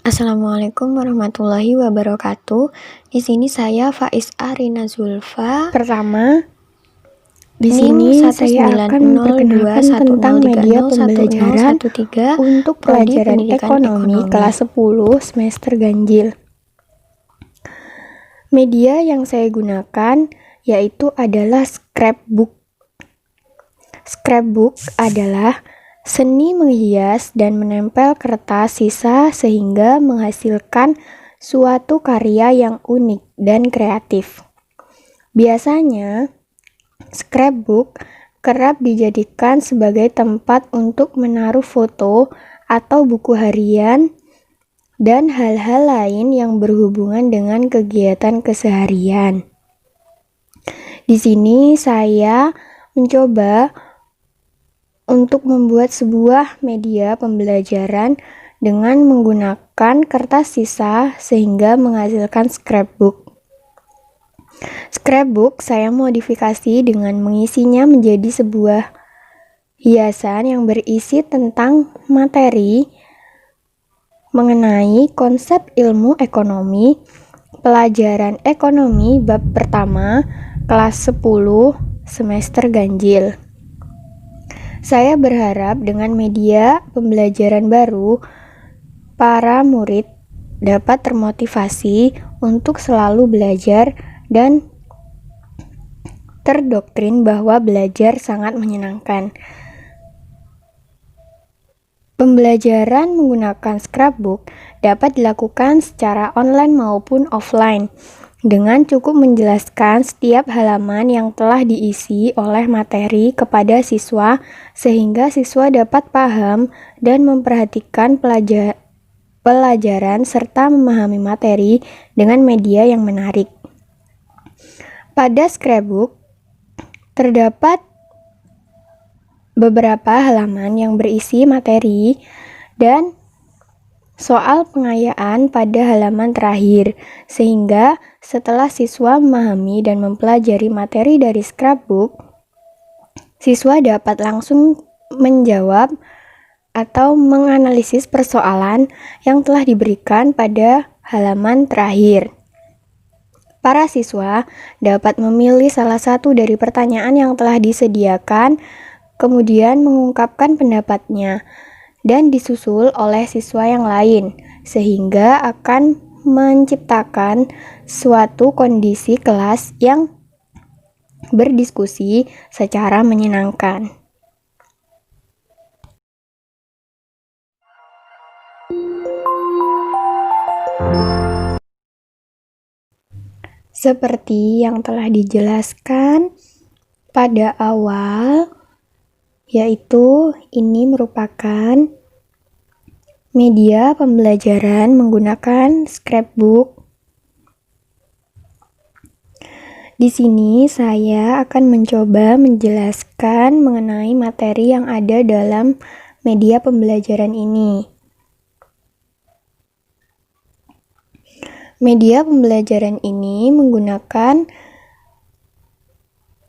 Assalamualaikum warahmatullahi wabarakatuh. Di sini saya Faiza Rina Zulfa. Pertama, di NIM sini saya akan memperkenalkan tentang media pembelajaran untuk pelajaran ekonomi kelas 10 semester ganjil. Media yang saya gunakan yaitu adalah scrapbook. Scrapbook adalah seni menghias dan menempel kertas sisa sehingga menghasilkan suatu karya yang unik dan kreatif. Biasanya, scrapbook kerap dijadikan sebagai tempat untuk menaruh foto atau buku harian dan hal-hal lain yang berhubungan dengan kegiatan keseharian. Di sini saya mencoba untuk membuat sebuah media pembelajaran dengan menggunakan kertas sisa sehingga menghasilkan scrapbook. Scrapbook saya modifikasi dengan mengisinya menjadi sebuah hiasan yang berisi tentang materi mengenai konsep ilmu ekonomi, pelajaran ekonomi bab pertama, kelas 10 semester ganjil. Saya berharap dengan media pembelajaran baru, para murid dapat termotivasi untuk selalu belajar dan terdoktrin bahwa belajar sangat menyenangkan. Pembelajaran menggunakan scrapbook dapat dilakukan secara online maupun offline, dengan cukup menjelaskan setiap halaman yang telah diisi oleh materi kepada siswa sehingga siswa dapat paham dan memperhatikan pelajaran serta memahami materi dengan media yang menarik. Pada scrapbook terdapat beberapa halaman yang berisi materi dan soal pengayaan pada halaman terakhir, sehingga setelah siswa memahami dan mempelajari materi dari scrapbook, siswa dapat langsung menjawab atau menganalisis persoalan yang telah diberikan pada halaman terakhir. Para siswa dapat memilih salah satu dari pertanyaan yang telah disediakan, kemudian mengungkapkan pendapatnya dan disusul oleh siswa yang lain, sehingga akan menciptakan suatu kondisi kelas yang berdiskusi secara menyenangkan. Seperti yang telah dijelaskan pada awal, yaitu ini merupakan media pembelajaran menggunakan scrapbook. Di sini saya akan mencoba menjelaskan mengenai materi yang ada dalam media pembelajaran ini. Media pembelajaran ini menggunakan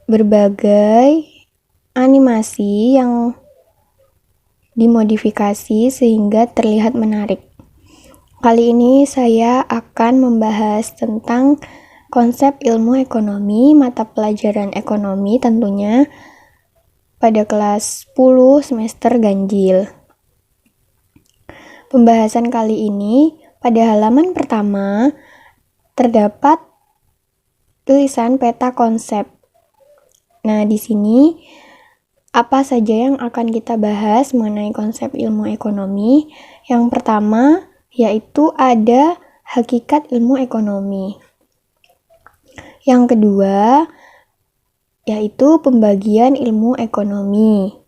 berbagai animasi yang dimodifikasi sehingga terlihat menarik. Kali ini saya akan membahas tentang konsep ilmu ekonomi, mata pelajaran ekonomi tentunya pada kelas 10 semester ganjil. Pembahasan kali ini pada halaman pertama terdapat tulisan peta konsep. Nah, di sini apa saja yang akan kita bahas mengenai konsep ilmu ekonomi? Yang pertama yaitu ada hakikat ilmu ekonomi. Yang kedua yaitu pembagian ilmu ekonomi.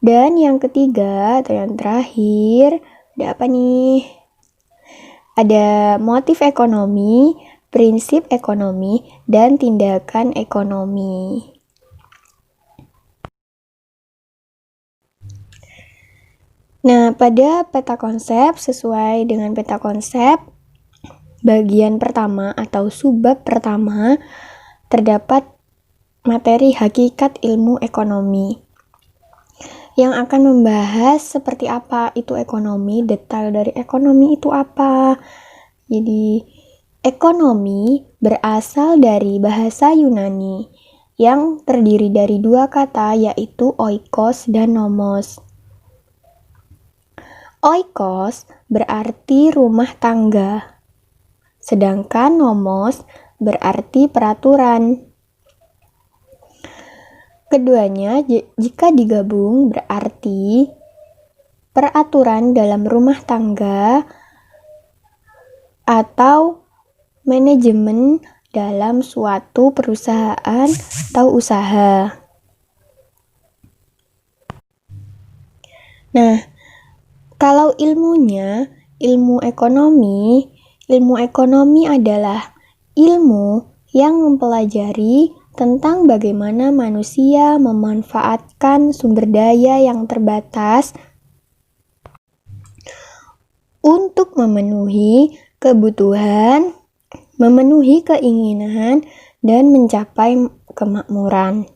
Dan yang ketiga atau yang terakhir, ada apa nih? Ada motif ekonomi, prinsip ekonomi, dan tindakan ekonomi. Nah, pada peta konsep, sesuai dengan peta konsep, bagian pertama atau subbab pertama terdapat materi hakikat ilmu ekonomi. yang akan membahas seperti apa itu ekonomi, detail dari ekonomi itu apa. Jadi, ekonomi berasal dari bahasa Yunani yang terdiri dari dua kata yaitu oikos dan nomos. Oikos berarti rumah tangga, sedangkan nomos berarti peraturan. Keduanya jika digabung berarti peraturan dalam rumah tangga atau manajemen dalam suatu perusahaan atau usaha. Nah, kalau ilmunya, ilmu ekonomi adalah ilmu yang mempelajari tentang bagaimana manusia memanfaatkan sumber daya yang terbatas untuk memenuhi kebutuhan, memenuhi keinginan, dan mencapai kemakmuran.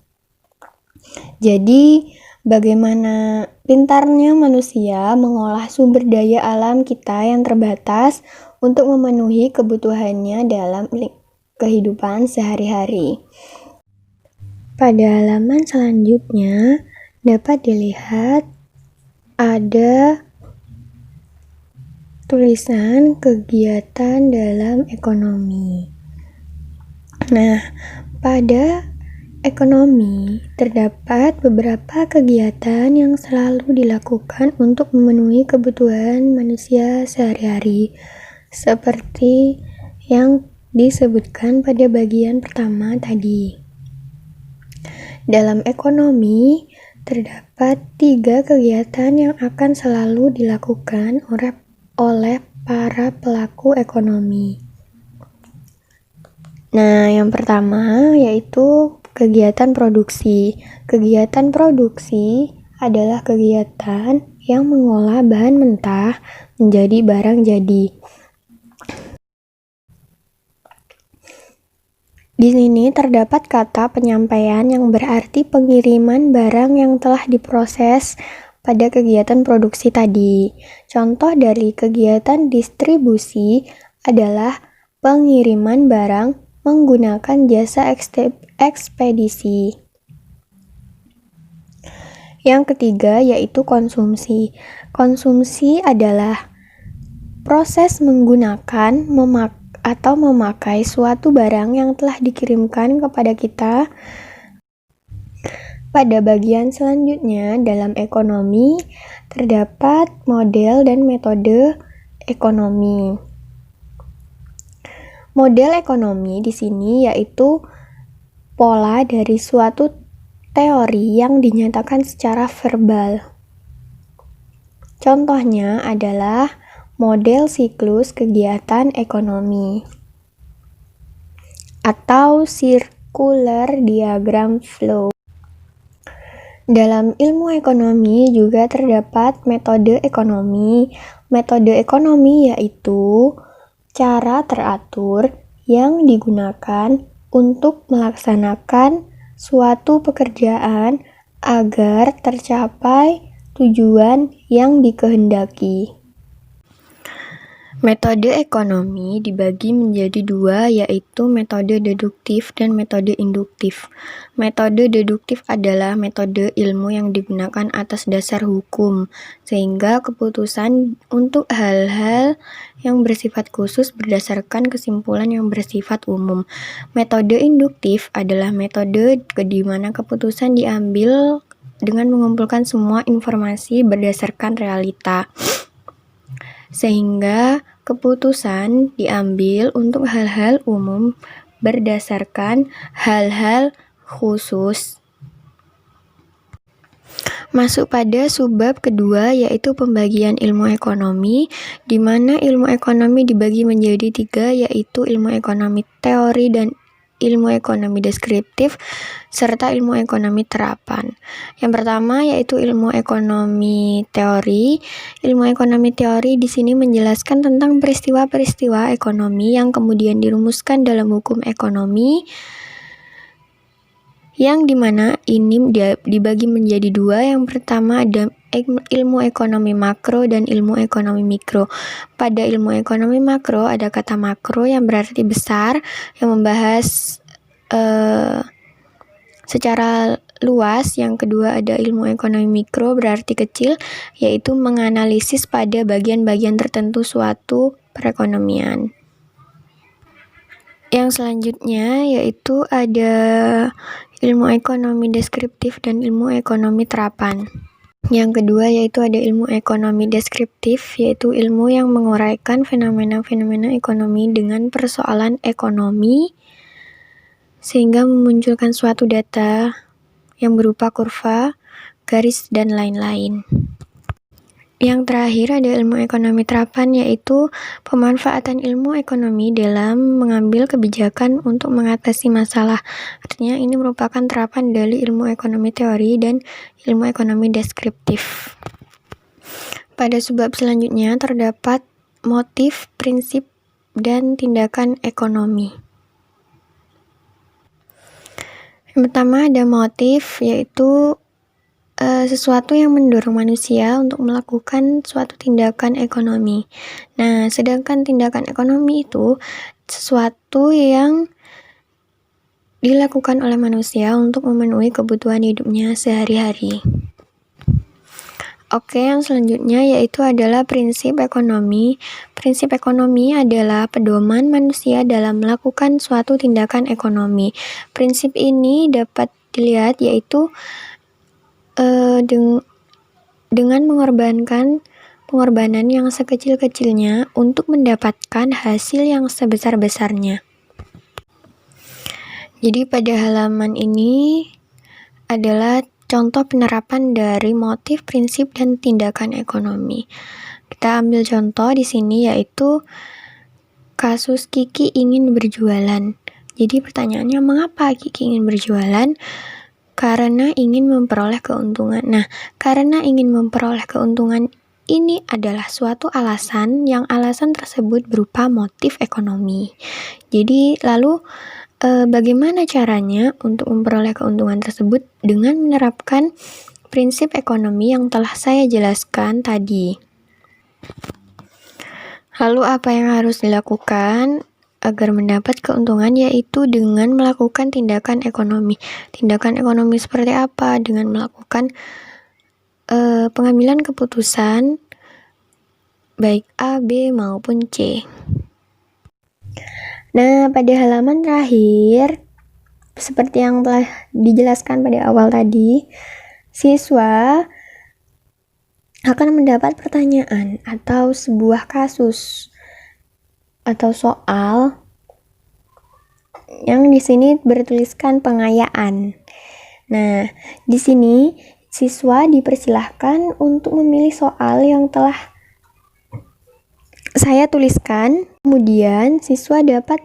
Jadi, bagaimana pintarnya manusia mengolah sumber daya alam kita yang terbatas untuk memenuhi kebutuhannya dalam kehidupan sehari-hari. Pada halaman selanjutnya dapat dilihat ada tulisan kegiatan dalam ekonomi. Nah, pada ekonomi terdapat beberapa kegiatan yang selalu dilakukan untuk memenuhi kebutuhan manusia sehari-hari, seperti yang disebutkan pada bagian pertama tadi. Dalam ekonomi, terdapat 3 kegiatan yang akan selalu dilakukan oleh para pelaku ekonomi. Nah, yang pertama yaitu kegiatan produksi. Kegiatan produksi adalah kegiatan yang mengolah bahan mentah menjadi barang jadi. Di sini terdapat kata penyampaian yang berarti pengiriman barang yang telah diproses pada kegiatan produksi tadi. Contoh dari kegiatan distribusi adalah pengiriman barang menggunakan jasa ekspedisi. Yang ketiga yaitu konsumsi. Konsumsi adalah proses menggunakan, memakai suatu barang yang telah dikirimkan kepada kita. Pada bagian selanjutnya dalam ekonomi terdapat model dan metode ekonomi. Model ekonomi di sini yaitu pola dari suatu teori yang dinyatakan secara verbal. Contohnya adalah model siklus kegiatan ekonomi atau circular diagram flow. Dalam ilmu ekonomi juga terdapat metode ekonomi. Metode ekonomi yaitu cara teratur yang digunakan untuk melaksanakan suatu pekerjaan agar tercapai tujuan yang dikehendaki. Metode ekonomi dibagi menjadi 2, yaitu metode deduktif dan metode induktif. Metode deduktif adalah metode ilmu yang digunakan atas dasar hukum, sehingga keputusan untuk hal-hal yang bersifat khusus berdasarkan kesimpulan yang bersifat umum. Metode induktif adalah metode di mana keputusan diambil dengan mengumpulkan semua informasi berdasarkan realita, sehingga keputusan diambil untuk hal-hal umum berdasarkan hal-hal khusus. Masuk pada subbab kedua yaitu pembagian ilmu ekonomi, di mana ilmu ekonomi dibagi menjadi 3, yaitu ilmu ekonomi teori dan ilmu ekonomi deskriptif, serta ilmu ekonomi terapan. Yang pertama yaitu ilmu ekonomi teori. Ilmu ekonomi teori di sini menjelaskan tentang peristiwa-peristiwa ekonomi yang kemudian dirumuskan dalam hukum ekonomi. yang dimana ini dibagi menjadi dua. Yang pertama ada ilmu ekonomi makro dan ilmu ekonomi mikro. Pada ilmu ekonomi makro ada kata makro yang berarti besar, yang membahas secara luas. Yang kedua ada ilmu ekonomi mikro berarti kecil, yaitu menganalisis pada bagian-bagian tertentu suatu perekonomian. Yang selanjutnya yaitu ada ilmu ekonomi deskriptif dan ilmu ekonomi terapan. Yang kedua yaitu ada ilmu ekonomi deskriptif, yaitu ilmu yang menguraikan fenomena-fenomena ekonomi dengan persoalan ekonomi sehingga memunculkan suatu data yang berupa kurva, garis, dan lain-lain. Yang terakhir ada ilmu ekonomi terapan, yaitu pemanfaatan ilmu ekonomi dalam mengambil kebijakan untuk mengatasi masalah. Artinya ini merupakan terapan dari ilmu ekonomi teori dan ilmu ekonomi deskriptif. Pada subbab selanjutnya terdapat motif, prinsip, dan tindakan ekonomi. Yang pertama ada motif, yaitu sesuatu yang mendorong manusia untuk melakukan suatu tindakan ekonomi. Nah, sedangkan tindakan ekonomi itu sesuatu yang dilakukan oleh manusia untuk memenuhi kebutuhan hidupnya sehari-hari. Oke, yang selanjutnya yaitu adalah prinsip ekonomi. Prinsip ekonomi adalah pedoman manusia dalam melakukan suatu tindakan ekonomi. Prinsip ini dapat dilihat yaitu dengan pengorbanan yang sekecil-kecilnya untuk mendapatkan hasil yang sebesar-besarnya. Jadi pada halaman ini adalah contoh penerapan dari motif, prinsip, dan tindakan ekonomi. Kita ambil contoh di sini yaitu kasus Kiki ingin berjualan. Jadi pertanyaannya, mengapa Kiki ingin berjualan? Karena ingin memperoleh keuntungan. Nah, karena ingin memperoleh keuntungan ini adalah suatu alasan, yang alasan tersebut berupa motif ekonomi. Jadi, lalu bagaimana caranya untuk memperoleh keuntungan tersebut? Dengan menerapkan prinsip ekonomi yang telah saya jelaskan tadi. Lalu apa yang harus dilakukan agar mendapat keuntungan? Yaitu dengan melakukan tindakan ekonomi. Tindakan ekonomi seperti apa? Dengan melakukan pengambilan keputusan baik A, B, maupun C. Nah, pada halaman terakhir, seperti yang telah dijelaskan pada awal tadi, siswa akan mendapat pertanyaan atau sebuah kasus atau soal yang di sini bertuliskan pengayaan. Nah, di sini siswa dipersilahkan untuk memilih soal yang telah saya tuliskan. Kemudian siswa dapat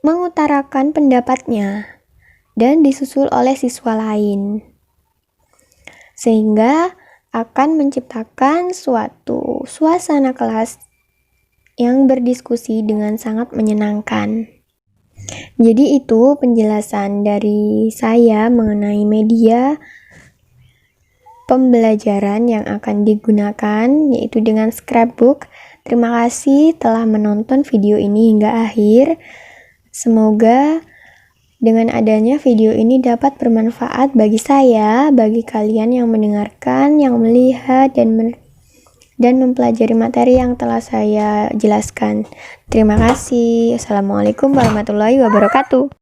mengutarakan pendapatnya dan disusul oleh siswa lain, sehingga akan menciptakan suatu suasana kelas yang berdiskusi dengan sangat menyenangkan. Jadi itu penjelasan dari saya mengenai media pembelajaran yang akan digunakan, yaitu dengan scrapbook. Terima kasih telah menonton video ini hingga akhir. Semoga dengan adanya video ini dapat bermanfaat bagi saya, bagi kalian yang mendengarkan, yang melihat, dan mempelajari materi yang telah saya jelaskan. Terima kasih. Assalamualaikum warahmatullahi wabarakatuh.